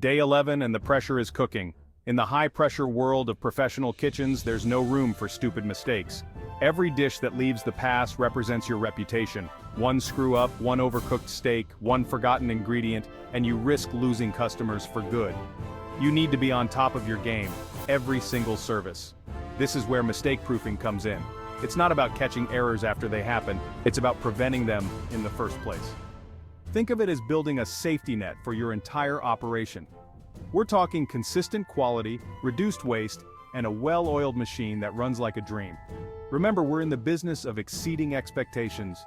Day 11 and the pressure is cooking. In the high-pressure world of professional kitchens, there's no room for stupid mistakes. Every dish that leaves the pass represents your reputation. One screw-up, one overcooked steak, one forgotten ingredient, and you risk losing customers for good. You need to be on top of your game, every single service. This is where mistake-proofing comes in. It's not about catching errors after they happen, it's about preventing them in the first place. Think of it as building a safety net for your entire operation. We're talking consistent quality, reduced waste, and a well-oiled machine that runs like a dream. Remember, we're in the business of exceeding expectations.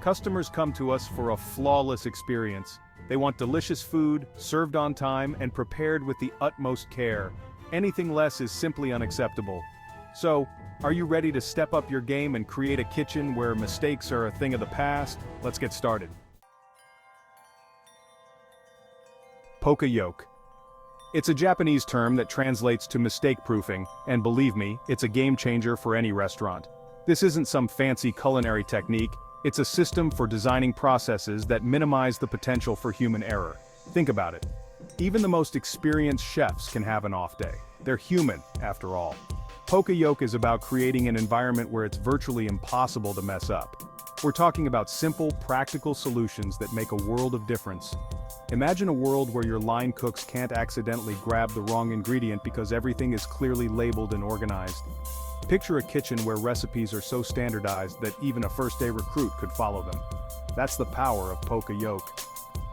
Customers come to us for a flawless experience. They want delicious food, served on time, and prepared with the utmost care. Anything less is simply unacceptable. So, are you ready to step up your game and create a kitchen where mistakes are a thing of the past? Let's get started. Poka-Yoke. It's a Japanese term that translates to mistake-proofing, and believe me, it's a game-changer for any restaurant. This isn't some fancy culinary technique, it's a system for designing processes that minimize the potential for human error. Think about it. Even the most experienced chefs can have an off day. They're human, after all. Poka-Yoke is about creating an environment where it's virtually impossible to mess up. We're talking about simple, practical solutions that make a world of difference. Imagine a world where your line cooks can't accidentally grab the wrong ingredient because everything is clearly labeled and organized. Picture a kitchen where recipes are so standardized that even a first-day recruit could follow them. That's the power of Poka-Yoke.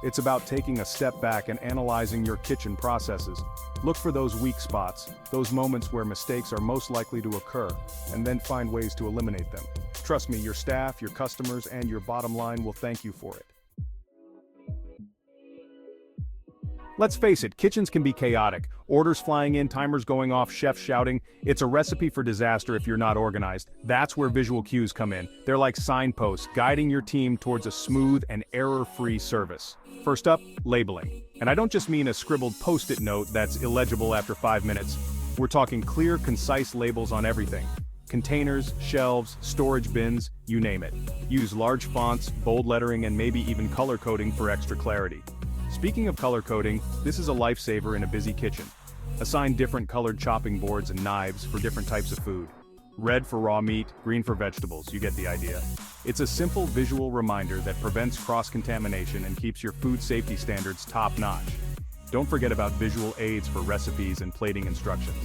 It's about taking a step back and analyzing your kitchen processes. Look for those weak spots, those moments where mistakes are most likely to occur, and then find ways to eliminate them. Trust me, your staff, your customers, and your bottom line will thank you for it. Let's face it, kitchens can be chaotic. Orders flying in, timers going off, chefs shouting. It's a recipe for disaster if you're not organized. That's where visual cues come in. They're like signposts, guiding your team towards a smooth and error-free service. First up, labeling. And I don't just mean a scribbled post-it note that's illegible after 5 minutes. We're talking clear, concise labels on everything. Containers, shelves, storage bins, you name it. Use large fonts, bold lettering, and maybe even color coding for extra clarity. Speaking of color coding, this is a lifesaver in a busy kitchen. Assign different colored chopping boards and knives for different types of food. Red for raw meat, green for vegetables, you get the idea. It's a simple visual reminder that prevents cross-contamination and keeps your food safety standards top-notch. Don't forget about visual aids for recipes and plating instructions.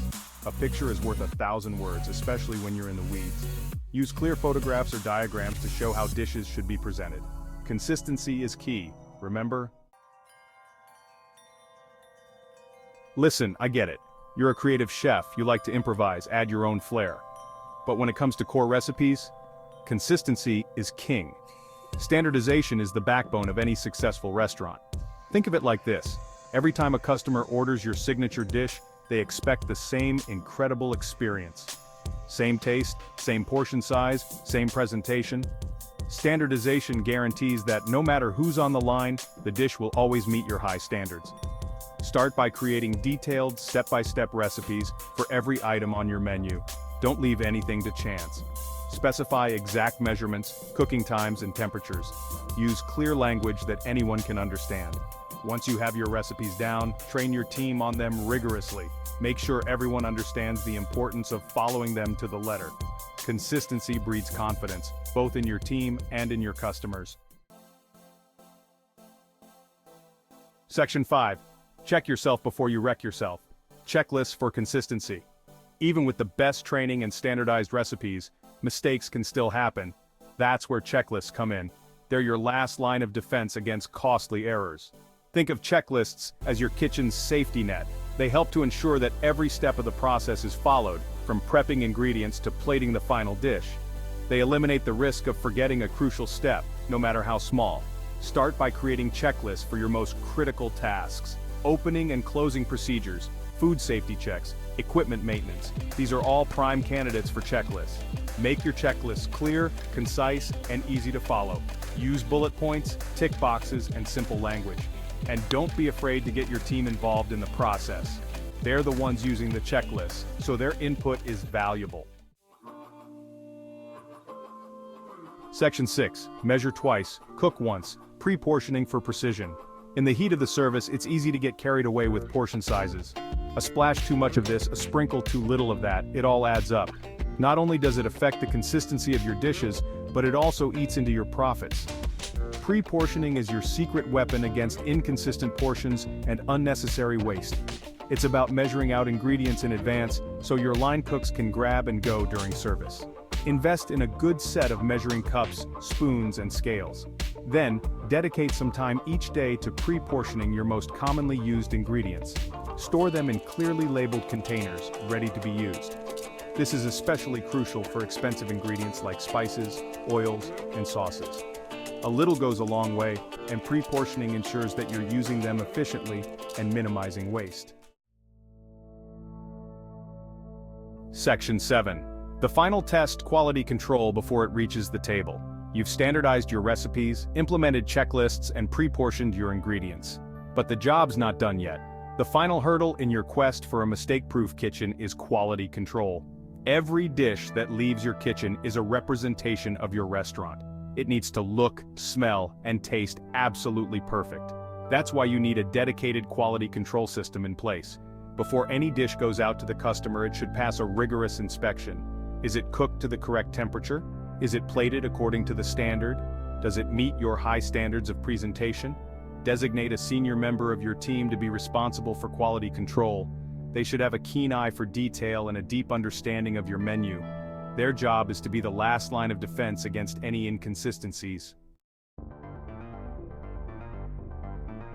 A picture is worth 1,000 words, especially when you're in the weeds. Use clear photographs or diagrams to show how dishes should be presented. Consistency is key, remember? Listen, I get it. You're a creative chef, you like to improvise, add your own flair. But when it comes to core recipes, consistency is king. Standardization is the backbone of any successful restaurant. Think of it like this. Every time a customer orders your signature dish, they expect the same incredible experience. Same taste, same portion size, same presentation. Standardization guarantees that no matter who's on the line, the dish will always meet your high standards. Start by creating detailed, step-by-step recipes for every item on your menu. Don't leave anything to chance. Specify exact measurements, cooking times, and temperatures. Use clear language that anyone can understand. Once you have your recipes down, train your team on them rigorously. Make sure everyone understands the importance of following them to the letter. Consistency breeds confidence, both in your team and in your customers. Section 5. Check yourself before you wreck yourself. Checklists for consistency. Even with the best training and standardized recipes, mistakes can still happen. That's where checklists come in. They're your last line of defense against costly errors. Think of checklists as your kitchen's safety net. They help to ensure that every step of the process is followed, from prepping ingredients to plating the final dish. They eliminate the risk of forgetting a crucial step, no matter how small. Start by creating checklists for your most critical tasks. Opening and closing procedures, food safety checks, equipment maintenance. These are all prime candidates for checklists. Make your checklists clear, concise, and easy to follow. Use bullet points, tick boxes, and simple language. And don't be afraid to get your team involved in the process. They're the ones using the checklist, so their input is valuable. Section 6. Measure twice, cook once, pre-portioning for precision. In the heat of the service, it's easy to get carried away with portion sizes. A splash too much of this, a sprinkle too little of that, it all adds up. Not only does it affect the consistency of your dishes, but it also eats into your profits. Pre-portioning is your secret weapon against inconsistent portions and unnecessary waste. It's about measuring out ingredients in advance so your line cooks can grab and go during service. Invest in a good set of measuring cups, spoons, and scales. Then, dedicate some time each day to pre-portioning your most commonly used ingredients. Store them in clearly labeled containers, ready to be used. This is especially crucial for expensive ingredients like spices, oils, and sauces. A little goes a long way, and pre-portioning ensures that you're using them efficiently and minimizing waste. Section 7. The final test: quality control before it reaches the table. You've standardized your recipes, implemented checklists, and pre-portioned your ingredients. But the job's not done yet. The final hurdle in your quest for a mistake-proof kitchen is quality control. Every dish that leaves your kitchen is a representation of your restaurant. It needs to look, smell, and taste absolutely perfect. That's why you need a dedicated quality control system in place. Before any dish goes out to the customer, it should pass a rigorous inspection. Is it cooked to the correct temperature? Is it plated according to the standard? Does it meet your high standards of presentation? Designate a senior member of your team to be responsible for quality control. They should have a keen eye for detail and a deep understanding of your menu. Their job is to be the last line of defense against any inconsistencies.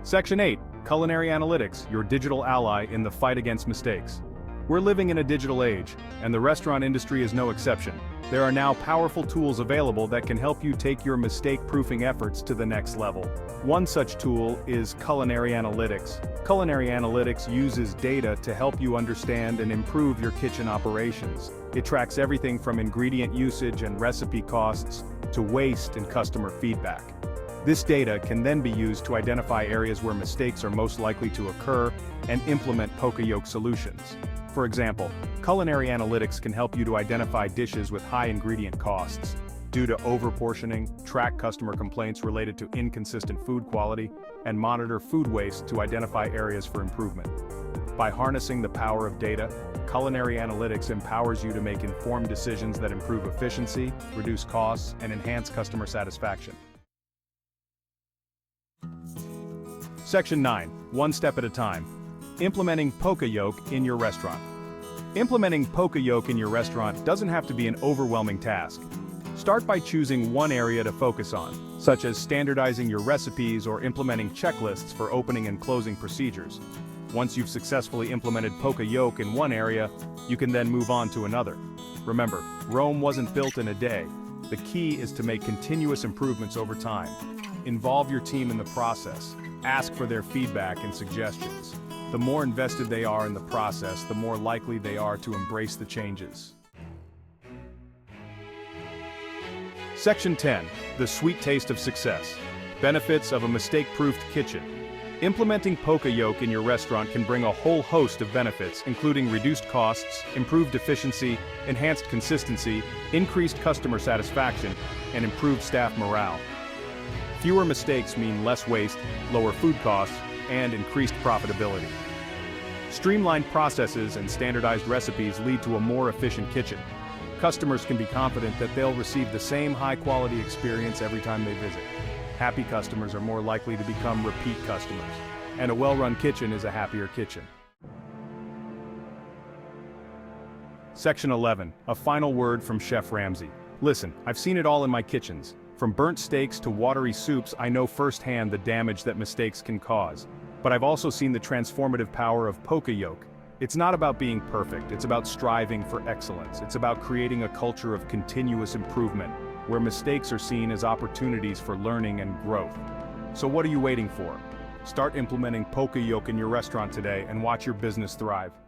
Section 8. Culinary Analytics, your digital ally in the fight against mistakes. We're living in a digital age, and the restaurant industry is no exception. There are now powerful tools available that can help you take your mistake-proofing efforts to the next level. One such tool is Culinary Analytics. Culinary Analytics uses data to help you understand and improve your kitchen operations. It tracks everything from ingredient usage and recipe costs to waste and customer feedback. This data can then be used to identify areas where mistakes are most likely to occur and implement Poka-Yoke solutions. For example, Culinary Analytics can help you to identify dishes with high ingredient costs due to overportioning, track customer complaints related to inconsistent food quality, and monitor food waste to identify areas for improvement. By harnessing the power of data, Culinary Analytics empowers you to make informed decisions that improve efficiency, reduce costs, and enhance customer satisfaction. Section 9. One step at a time. Implementing Poka-Yoke in your restaurant. Implementing Poka-Yoke in your restaurant doesn't have to be an overwhelming task. Start by choosing one area to focus on, such as standardizing your recipes or implementing checklists for opening and closing procedures. Once you've successfully implemented Poka-Yoke in one area, you can then move on to another. Remember, Rome wasn't built in a day. The key is to make continuous improvements over time. Involve your team in the process. Ask for their feedback and suggestions. The more invested they are in the process, the more likely they are to embrace the changes. Section 10. The sweet taste of success. Benefits of a mistake-proofed kitchen. Implementing Poka-Yoke in your restaurant can bring a whole host of benefits, including reduced costs, improved efficiency, enhanced consistency, increased customer satisfaction, and improved staff morale. Fewer mistakes mean less waste, lower food costs, and increased profitability. Streamlined processes and standardized recipes lead to a more efficient kitchen. Customers can be confident that they'll receive the same high-quality experience every time they visit. Happy customers are more likely to become repeat customers, and a well-run kitchen is a happier kitchen. Section 11. A final word from Chef Ramsay. Listen, I've seen it all in my kitchens. From burnt steaks to watery soups, I know firsthand the damage that mistakes can cause. But I've also seen the transformative power of Poka-Yoke. It's not about being perfect, it's about striving for excellence. It's about creating a culture of continuous improvement, where mistakes are seen as opportunities for learning and growth. So what are you waiting for? Start implementing Poka-Yoke in your restaurant today and watch your business thrive.